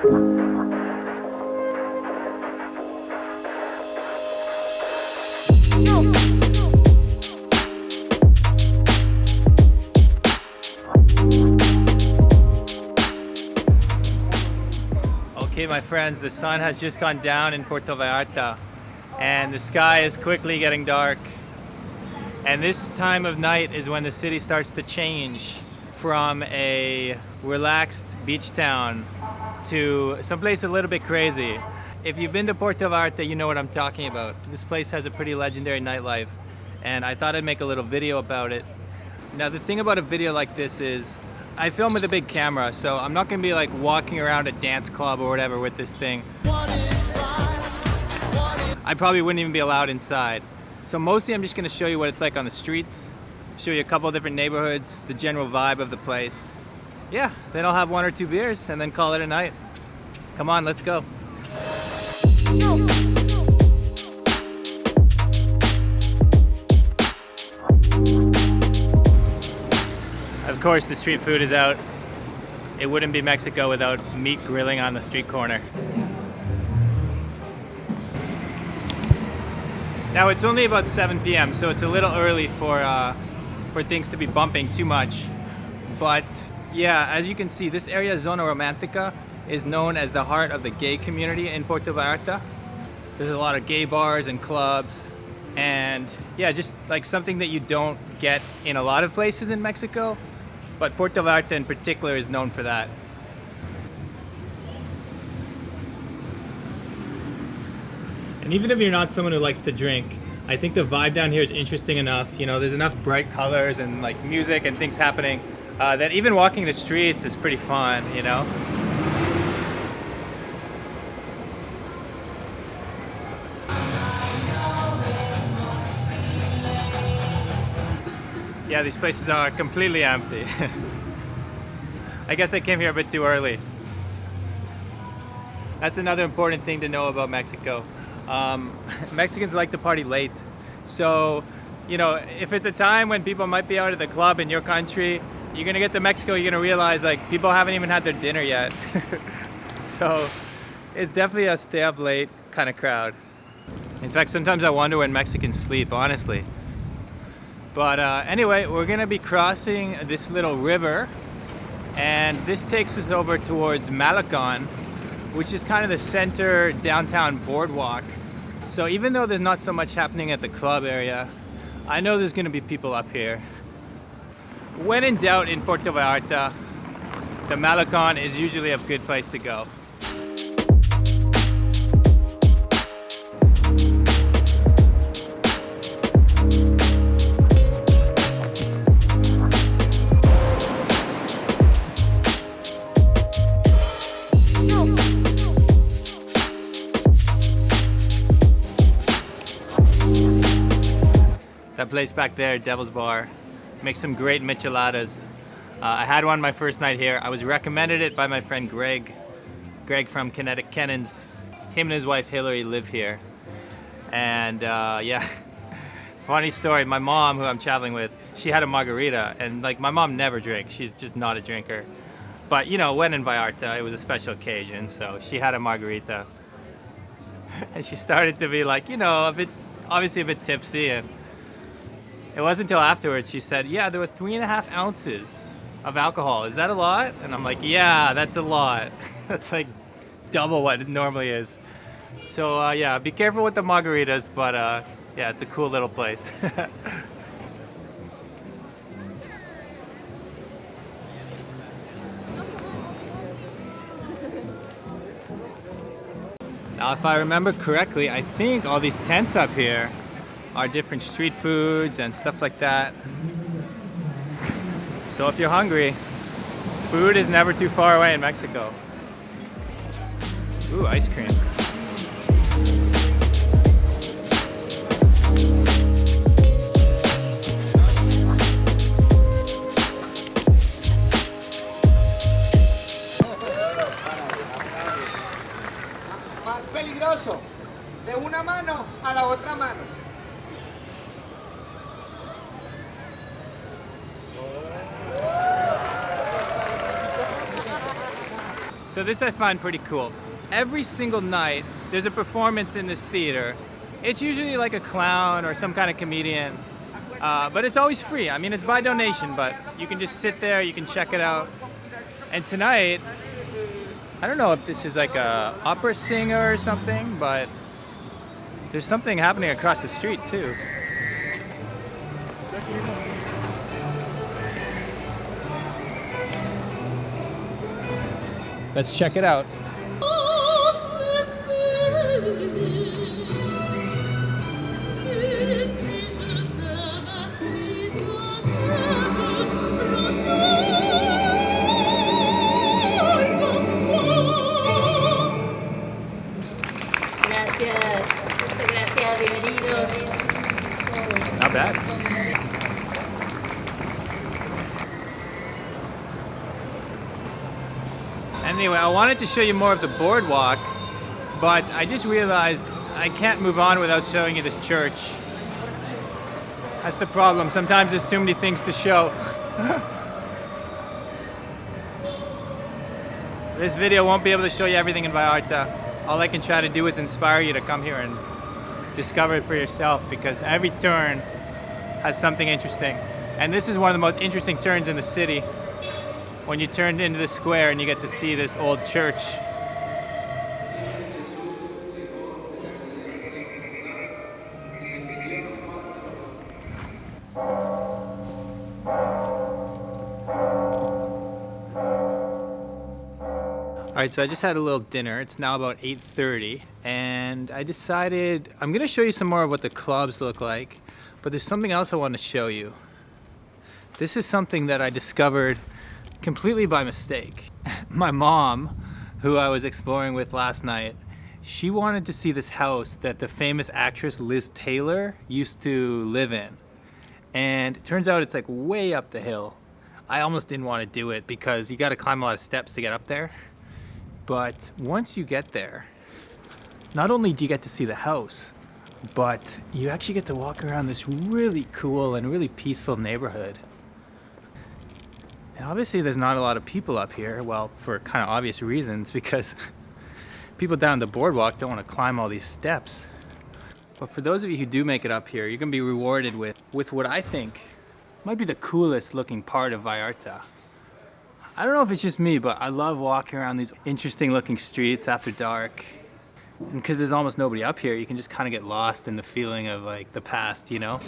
Okay, my friends, the sun has just gone down in Puerto Vallarta and the sky is quickly getting dark. And this time of night is when the city starts to change from a relaxed beach town to someplace a little bit crazy. If you've been to Puerto Vallarta, you know what I'm talking about. This place has a pretty legendary nightlife, and I thought I'd make a little video about it. Now, the thing about a video like this is I film with a big camera, so I'm not gonna be like walking around a dance club or whatever with this thing. I probably wouldn't even be allowed inside. So mostly I'm just gonna show you what it's like on the streets, show you a couple of different neighborhoods, the general vibe of the place. Yeah, then I'll have 1 or 2 beers and then call it a night. Come on, let's go. Of course, the street food is out. It wouldn't be Mexico without meat grilling on the street corner. Now it's only about 7 p.m., so it's a little early for things to be bumping too much. But yeah, as you can see, this area, Zona Romantica, is known as the heart of the gay community in Puerto Vallarta. There's a lot of gay bars and clubs, and yeah, just like something that you don't get in a lot of places in Mexico. But Puerto Vallarta in particular is known for that. And even if you're not someone who likes to drink, I think the vibe down here is interesting enough. You know, there's enough bright colors and like music and things happening that even walking the streets is pretty fun, you know? Yeah, these places are completely empty. I guess I came here a bit too early. That's another important thing to know about Mexico. Mexicans like to party late. So, you know, if it's a time when people might be out at the club in your country, you're gonna get to Mexico, you're gonna realize like people haven't even had their dinner yet. So it's definitely a stay up late kind of crowd. In fact, sometimes I wonder when Mexicans sleep, honestly. But anyway, we're gonna be crossing this little river, and this takes us over towards Malecon, which is kind of the center downtown boardwalk. So even though there's not so much happening at the club area, I know there's gonna be people up here. When in doubt in Puerto Vallarta, the Malecon is usually a good place to go. That place back there, Devil's Bar, makes some great micheladas. I had one my first night here. I was recommended it by my friend Greg from Kinetic Cannons. Him and his wife Hillary live here. And yeah, funny story, my mom, who I'm traveling with, she had a margarita, and like my mom never drinks, she's just not a drinker. But you know, when in Vallarta, it was a special occasion, so she had a margarita. And she started to be like, you know, obviously a bit tipsy, and it wasn't until afterwards she said, yeah, there were 3.5 ounces of alcohol. Is that a lot? And I'm like, yeah, that's a lot. That's like double what it normally is. So yeah, be careful with the margaritas, but yeah, it's a cool little place. Now, if I remember correctly, I think all these tents up here are different street foods and stuff like that. So if you're hungry, food is never too far away in Mexico. Ooh, ice cream. Más peligroso, de una mano a la otra mano. So this I find pretty cool. Every single night there's a performance in this theater. It's usually like a clown or some kind of comedian, but it's always free. I mean, it's by donation, but you can just sit there, you can check it out. And tonight, I don't know if this is like a opera singer or something, but there's something happening across the street too. Let's check it out. Gracias, muchas gracias, bienvenidos. Not bad. Anyway, I wanted to show you more of the boardwalk, but I just realized I can't move on without showing you this church. That's the problem. Sometimes there's too many things to show. This video won't be able to show you everything in Vallarta. All I can try to do is inspire you to come here and discover it for yourself, because every turn has something interesting. And this is one of the most interesting turns in the city. When you turn into the square and you get to see this old church. Alright, so I just had a little dinner. It's now about 8:30, and I decided I'm gonna show you some more of what the clubs look like, but there's something else I want to show you. This is something that I discovered completely by mistake. My mom, who I was exploring with last night, she wanted to see this house that the famous actress Liz Taylor used to live in. And it turns out it's like way up the hill. I almost didn't want to do it because you got to climb a lot of steps to get up there. But once you get there, not only do you get to see the house, but you actually get to walk around this really cool and really peaceful neighborhood. And obviously there's not a lot of people up here, well, for kind of obvious reasons, because people down the boardwalk don't want to climb all these steps. But for those of you who do make it up here, you're going to be rewarded with what I think might be the coolest looking part of Vallarta. I don't know if it's just me, but I love walking around these interesting looking streets after dark. And because there's almost nobody up here, you can just kind of get lost in the feeling of like the past, you know?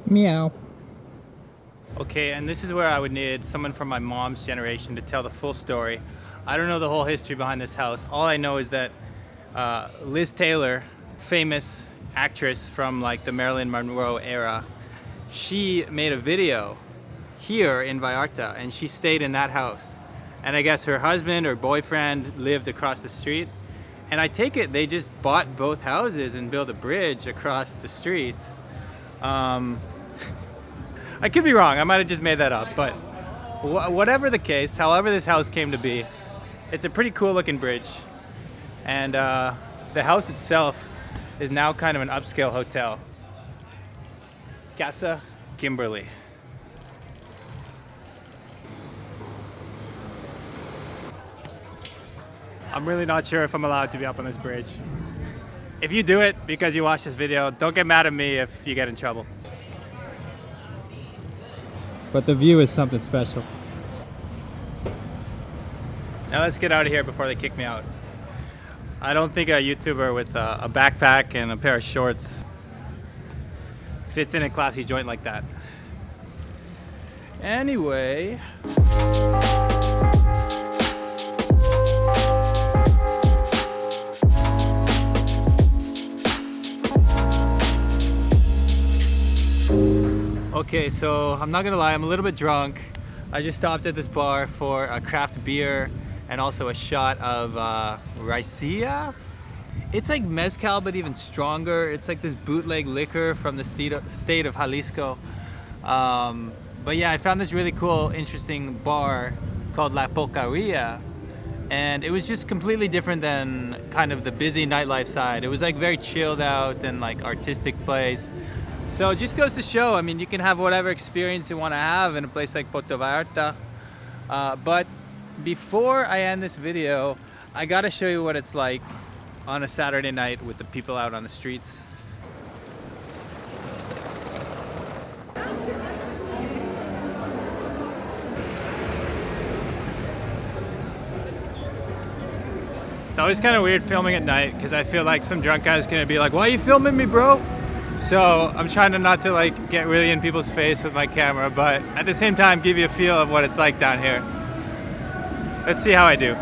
Meow. Okay, and this is where I would need someone from my mom's generation to tell the full story. I don't know the whole history behind this house. All I know is that Liz Taylor, famous actress from like the Marilyn Monroe era, she made a video here in Vallarta and she stayed in that house. And I guess her husband or boyfriend lived across the street. And I take it they just bought both houses and built a bridge across the street. I could be wrong, I might have just made that up, but whatever the case, however this house came to be, it's a pretty cool looking bridge. And the house itself is now kind of an upscale hotel. Casa Kimberly. I'm really not sure if I'm allowed to be up on this bridge. If you do it because you watch this video, don't get mad at me if you get in trouble. But the view is something special. Now let's get out of here before they kick me out. I don't think a YouTuber with a backpack and a pair of shorts fits in a classy joint like that. Anyway. Okay, so I'm not gonna lie, I'm a little bit drunk. I just stopped at this bar for a craft beer and also a shot of raicilla. It's like mezcal, but even stronger. It's like this bootleg liquor from the state of Jalisco. But yeah, I found this really cool, interesting bar called La Boqueria. And it was just completely different than kind of the busy nightlife side. It was like very chilled out and like artistic place. So it just goes to show, I mean, you can have whatever experience you want to have in a place like Puerto Vallarta. But before I end this video, I gotta show you what it's like on a Saturday night with the people out on the streets. It's always kind of weird filming at night because I feel like some drunk guy's gonna be like, "Why are you filming me, bro?" So I'm trying to not to like get really in people's face with my camera, but at the same time give you a feel of what it's like down here. Let's see how I do.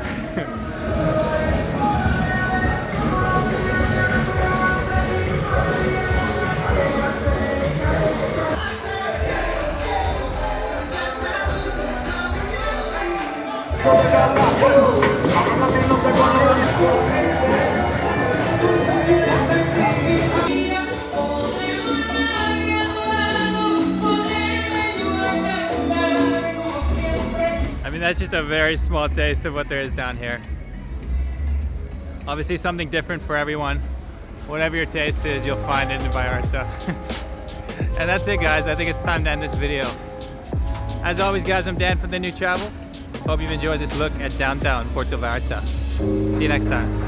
I mean, that's just a very small taste of what there is down here. Obviously something different for everyone. Whatever your taste is, you'll find it in Vallarta. And that's it, guys. I think it's time to end this video. As always, guys, I'm Dan from The New Travel. Hope you've enjoyed this look at downtown Puerto Vallarta. See you next time.